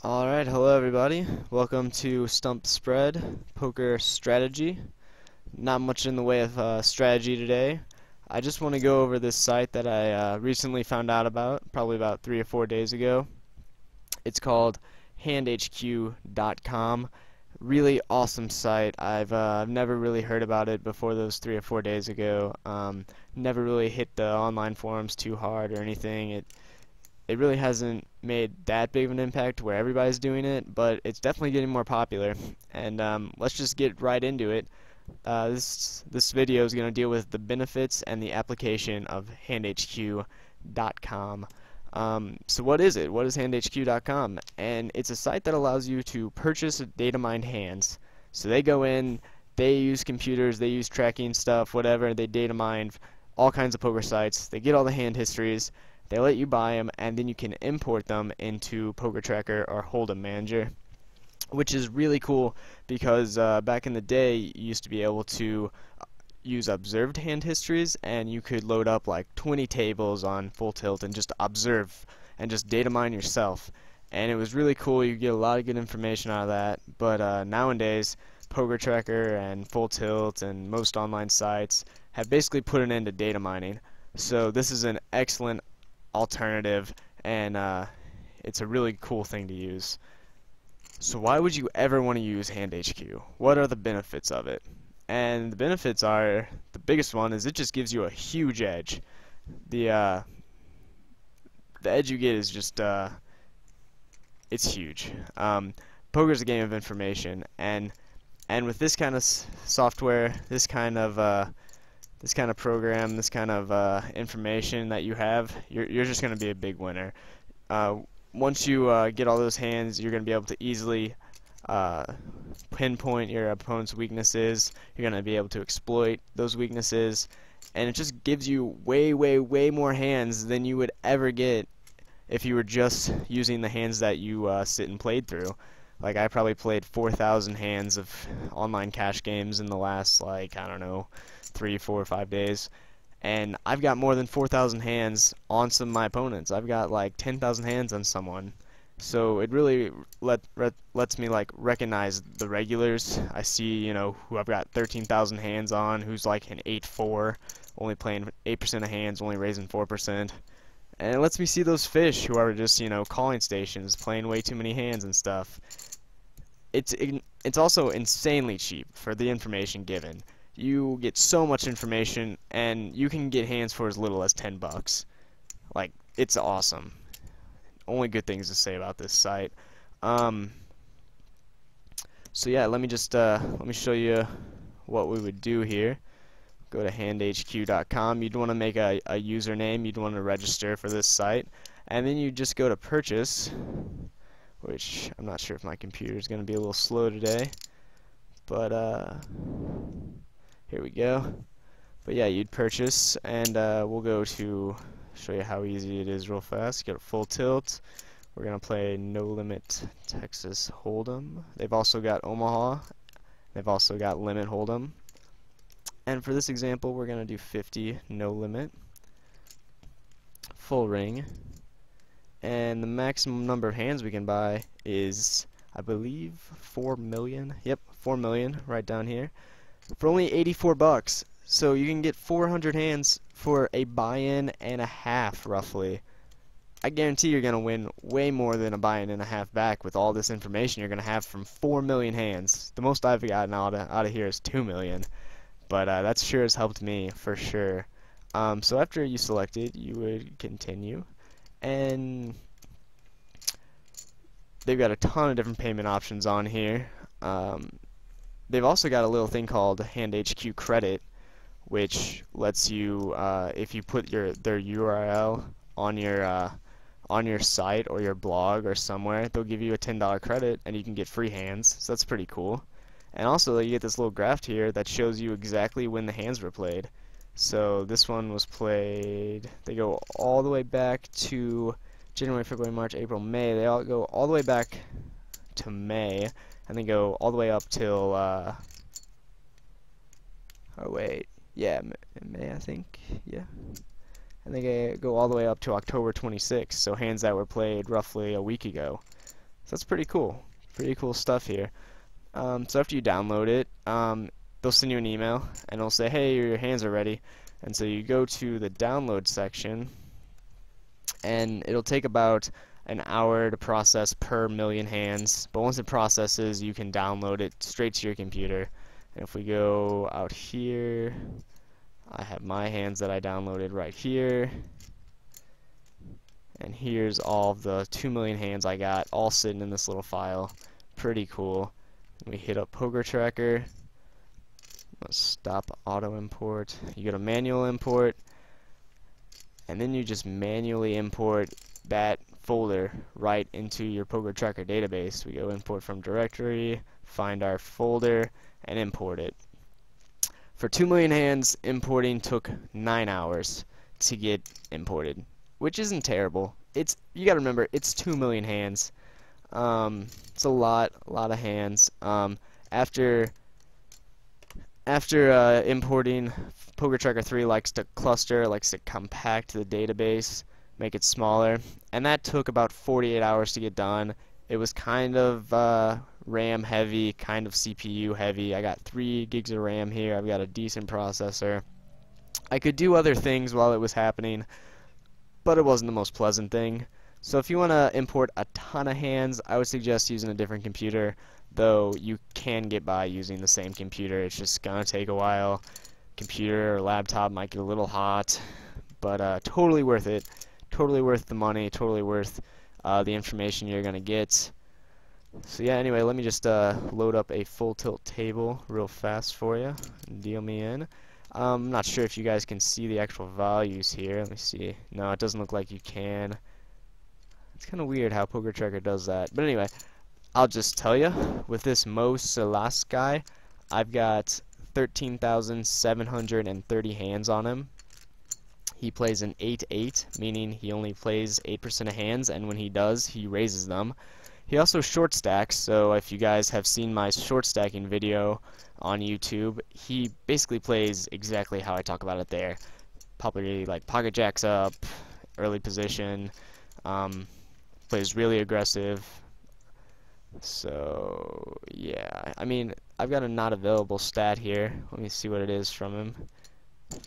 Alright, hello everybody. Welcome to Stump Spread Poker Strategy. Not much in the way of strategy today. I just want to go over this site that I recently found out about, probably about 3 or 4 days ago. It's called HandHQ.com. Really awesome site. I've never really heard about it before those 3 or 4 days ago. Never really hit the online forums too hard or anything. It really hasn't made that big of an impact where everybody's doing it, but it's definitely getting more popular. And let's just get right into it. This video is going to deal with the benefits and the application of HandHQ.com. So what is it? What is HandHQ.com? And it's a site that allows you to purchase data mined hands. So they go in, they use computers, they use tracking stuff, whatever, they data mine all kinds of poker sites. They get all the hand histories. They let you buy them, and then you can import them into Poker Tracker or Hold'em Manager, which is really cool because back in the day, you used to be able to use observed hand histories, and you could load up like 20 tables on full tilt and just observe and just data mine yourself. And it was really cool. You get a lot of good information out of that. But nowadays, Poker Tracker and Full Tilt and most online sites have basically put an end to data mining. So this is an excellent alternative, and it's a really cool thing to use. So why would you ever want to use HandHQ? What are the benefits of it? And the benefits are, the biggest one is it just gives you a huge edge. The edge you get is just it's huge. Poker's a game of information, and with this kind of software, this kind of program, this kind of information that you have, you're just going to be a big winner. Once you get all those hands, you're going to be able to easily pinpoint your opponent's weaknesses. You're going to be able to exploit those weaknesses, and it just gives you way more hands than you would ever get if you were just using the hands that you sit and played through. Like, I probably played 4,000 hands of online cash games in the last, like, I don't know, 3, 4, or 5 days, and I've got more than 4,000 hands on some of my opponents. I've got like 10,000 hands on someone. So it really lets me like recognize the regulars. I see, you know, who I've got 13,000 hands on, who's like an 8-4, only playing 8% of hands, only raising 4%. And it lets me see those fish who are just, you know, calling stations, playing way too many hands and stuff. It's also insanely cheap for the information given. You get so much information, and you can get hands for as little as $10. Like, it's awesome. Only good things to say about this site. So yeah, let me show you what we would do here. Go to handhq.com. You'd want to make a username. You'd want to register for this site, and then you just go to purchase, which I'm not sure if my computer is going to be a little slow today, but here we go. But yeah, you'd purchase, and we'll go to show you how easy it is real fast. Get a full tilt. We're gonna play No Limit Texas Hold'em. They've also got Omaha. They've also got Limit Hold'em. And for this example, we're gonna do 50 no limit, full ring, and the maximum number of hands we can buy is, I believe, 4 million. Yep, 4 million right down here, for only $84. So you can get 400 hands for a buy-in and a half, roughly. I guarantee you're gonna win way more than a buy-in and a half back with all this information you're gonna have from 4 million hands. The most I've gotten out of here is 2 million. But that sure has helped me, for sure. So after you selected, you would continue, and they've got a ton of different payment options on here. They've also got a little thing called HandHQ Credit, which lets you, if you put their URL on your site or your blog or somewhere, they'll give you a $10 credit, and you can get free hands. So that's pretty cool. And also, you get this little graph here that shows you exactly when the hands were played. So this one was played, they go all the way back to January, February, March, April, May. They all go all the way back to May, and they go all the way up till, oh wait, yeah, May, I think, yeah. And they go all the way up to October 26th, so hands that were played roughly a week ago. So that's pretty cool. Pretty cool stuff here. So after you download it, they'll send you an email and it'll say, hey, your hands are ready. And so you go to the download section, and it'll take about an hour to process per million hands. But once it processes, you can download it straight to your computer. And if we go out here, I have my hands that I downloaded right here. And here's all of the 2 million hands I got, all sitting in this little file. Pretty cool. We hit up Poker Tracker. Let's stop auto import. You go to manual import, and then you just manually import that folder right into your Poker Tracker database. We go import from directory, find our folder, and import it. For 2 million hands, importing took 9 hours to get imported, which isn't terrible. You gotta remember, it's 2 million hands. It's a lot of hands. After importing, Poker Tracker 3 likes to cluster, likes to compact the database, make it smaller, and that took about 48 hours to get done. It was kind of RAM heavy, kind of CPU heavy. I got 3 gigs of RAM here. I've got a decent processor. I could do other things while it was happening, but it wasn't the most pleasant thing. So if you want to import a ton of hands, I would suggest using a different computer, though you can get by using the same computer. It's just gonna take a while. Computer or laptop might get a little hot, but totally worth it. Totally worth the money, totally worth the information you're gonna get. So yeah, anyway, let me just load up a full tilt table real fast for you and deal me in. I'm not sure if you guys can see the actual values here. Let me see. No, it doesn't look like you can. It's kind of weird how Poker Tracker does that. But anyway, I'll just tell you, with this Mo Salas guy, I've got 13,730 hands on him. He plays an 8-8, meaning he only plays 8% of hands, and when he does, he raises them. He also short stacks, so if you guys have seen my short stacking video on YouTube, he basically plays exactly how I talk about it there. Probably like pocket jacks up, early position, plays really aggressive. So yeah, I mean, I've got a not available stat here. Let me see what it is from him.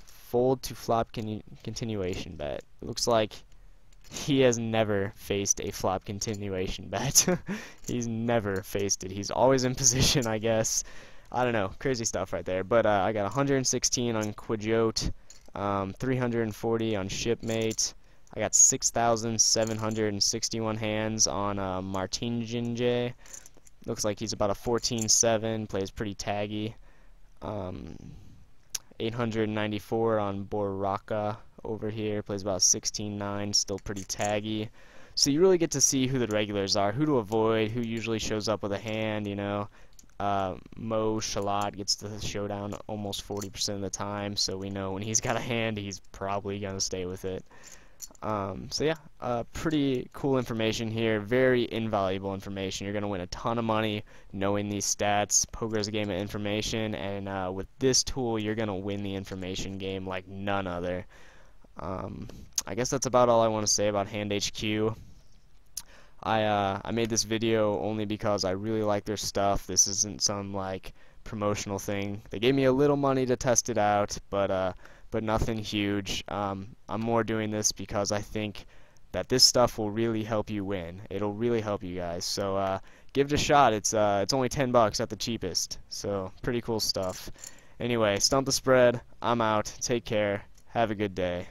Fold to flop continuation bet. It looks like he has never faced a flop continuation bet. He's never faced it. He's always in position, I guess. I don't know. Crazy stuff right there. But I got 116 on Quidjote, 340 on Shipmate. I got 6,761 hands on Martingin. Looks like he's about a 14-7. Plays pretty taggy. 894 on Boraka over here. Plays about 16-9. Still pretty taggy. So you really get to see who the regulars are, who to avoid, who usually shows up with a hand, you know. Mo Shalat gets the showdown almost 40% of the time, so we know when he's got a hand, he's probably going to stay with it. So yeah, pretty cool information here, very invaluable information. You're going to win a ton of money knowing these stats. Poker is a game of information, and with this tool, you're going to win the information game like none other. I guess that's about all I want to say about HandHQ. I made this video only because I really like their stuff. This isn't some like promotional thing. They gave me a little money to test it out, but nothing huge. I'm more doing this because I think that this stuff will really help you win. It'll really help you guys. So give it a shot. It's only $10 at the cheapest. So pretty cool stuff. Anyway, stump the spread. I'm out. Take care. Have a good day.